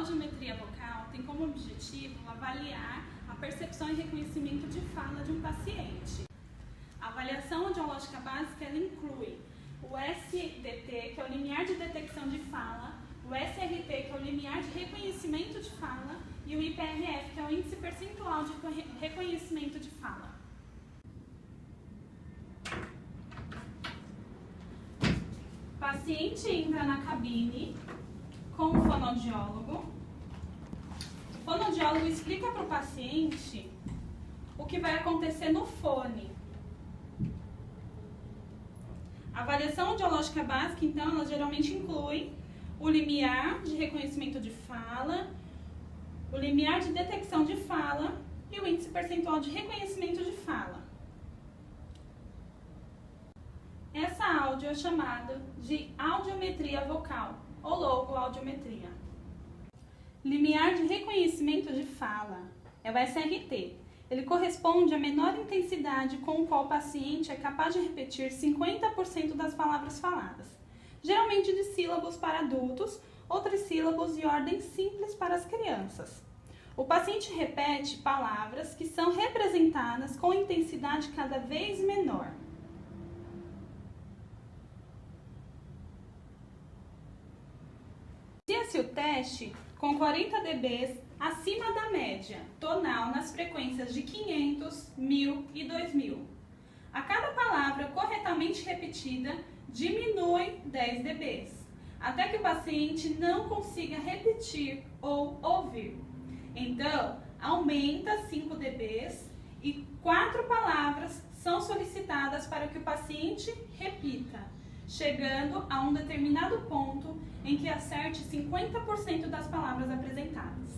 audiometria vocal tem como objetivo avaliar a percepção e reconhecimento de fala de um paciente. A avaliação audiológica básica ela inclui o SDT, que é o limiar de detecção de fala, o SRT, que é o limiar de reconhecimento de fala, e o IPRF, que é o índice percentual de reconhecimento de fala. O paciente entra na cabine com o fonoaudiólogo. O fonoaudiólogo explica para o paciente o que vai acontecer no fone. A avaliação audiológica básica, então, ela geralmente inclui o limiar de reconhecimento de fala, o limiar de detecção de fala e o índice percentual de reconhecimento de fala. Essa áudio é chamada de audiometria vocal ou logoaudiometria. Limiar de reconhecimento de fala é o SRT. Ele corresponde à menor intensidade com o qual o paciente é capaz de repetir 50% das palavras faladas, geralmente de sílabos para adultos ou trissílabos e ordem simples para as crianças. O paciente repete palavras que são representadas com intensidade cada vez menor. Inicia-se o teste com 40 dB acima da média tonal nas frequências de 500, 1000 e 2000. A cada palavra corretamente repetida, diminui 10 dB, até que o paciente não consiga repetir ou ouvir. Então, aumenta 5 dB e 4 palavras são solicitadas para que o paciente repita, chegando a um determinado ponto em que acerte 50% das palavras apresentadas.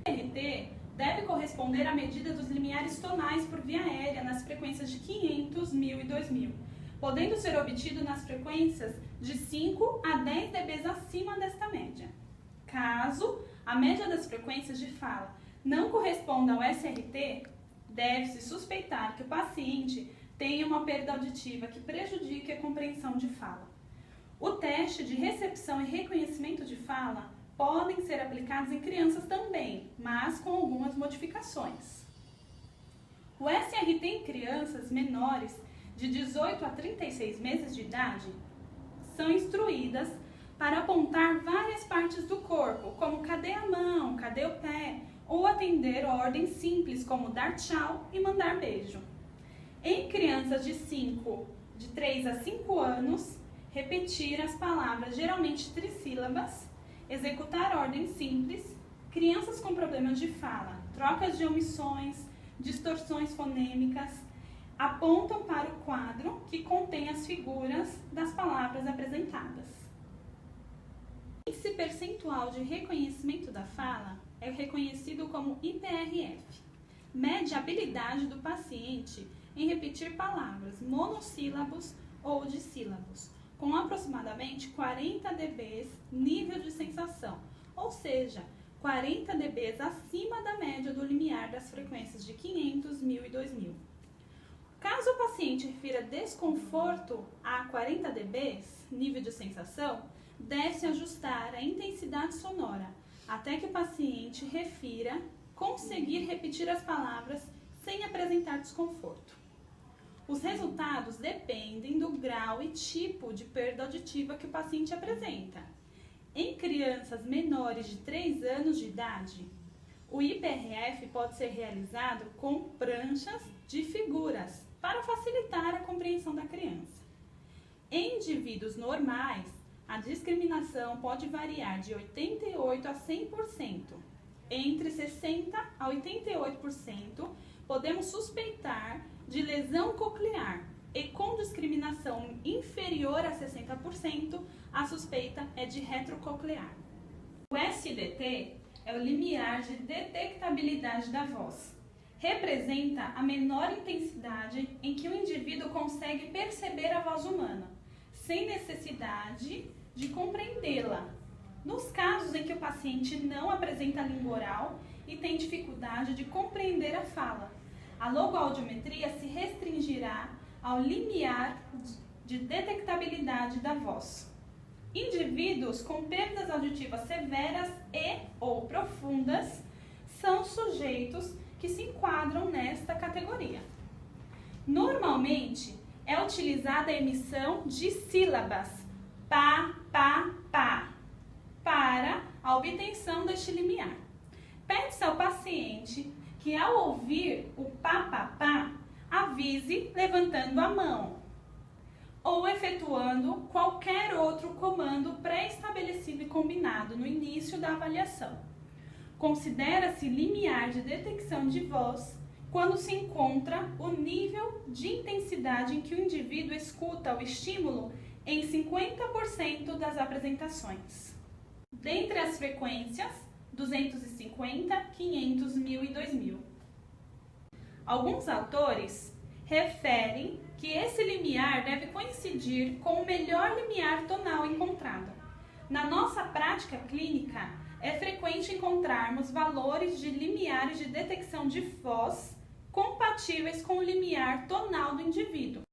O RT deve corresponder à medida dos limiares tonais por via aérea nas frequências de 500, 1000 e 2000, podendo ser obtido nas frequências de 5 a 10 dB acima desta média. Caso a média das frequências de fala não corresponda ao SRT, deve-se suspeitar que o paciente tenha uma perda auditiva que prejudique a compreensão de fala. O teste de recepção e reconhecimento de fala podem ser aplicados em crianças também, mas com algumas modificações. O SRT em crianças menores de 18 a 36 meses de idade são instruídas para apontar várias partes do corpo, como cadê a mão, cadê o pé, ou atender ordens simples como dar tchau e mandar beijo. Em crianças de 3 a 5 anos, repetir as palavras geralmente trissílabas, executar ordens simples, crianças com problemas de fala, trocas de omissões, distorções fonêmicas, apontam para o quadro que contém as figuras das palavras apresentadas. O índice percentual de reconhecimento da fala é reconhecido como IPRF. Mede a habilidade do paciente em repetir palavras monossílabos ou dissílabos, com aproximadamente 40 dB nível de sensação, ou seja, 40 dB acima da média do limiar das frequências de 500, 1000 e 2000. Caso o paciente refira desconforto a 40 dB, nível de sensação, deve-se ajustar a intensidade sonora, até que o paciente refira conseguir repetir as palavras sem apresentar desconforto. Os resultados dependem do grau e tipo de perda auditiva que o paciente apresenta. Em crianças menores de 3 anos de idade, o IPRF pode ser realizado com pranchas de figuras para facilitar a compreensão da criança. Em indivíduos normais, a discriminação pode variar de 88% a 100%. Entre 60% a 88%, podemos suspeitar de lesão coclear e com discriminação inferior a 60%, a suspeita é de retrococlear. O SDT é o limiar de detectabilidade da voz. Representa a menor intensidade em que o indivíduo consegue perceber a voz humana, sem necessidade de compreendê-la. Nos casos em que o paciente não apresenta língua oral e tem dificuldade de compreender a fala, a logoaudiometria se restringirá ao limiar de detectabilidade da voz. Indivíduos com perdas auditivas severas e ou profundas são sujeitos que se enquadram nesta categoria. Normalmente, é utilizada a emissão de sílabas pá, pá, pá, para a obtenção deste limiar. Pede-se ao paciente que, ao ouvir o pá, pá, pá, avise levantando a mão ou efetuando qualquer outro comando pré-estabelecido e combinado no início da avaliação. Considera-se limiar de detecção de voz quando se encontra o nível de intensidade em que o indivíduo escuta o estímulo em 50% das apresentações. Dentre as frequências, 250, 500, 1000 e 2000. Alguns autores referem que esse limiar deve coincidir com o melhor limiar tonal encontrado. Na nossa prática clínica, é frequente encontrarmos valores de limiares de detecção de voz compatíveis com o limiar tonal do indivíduo.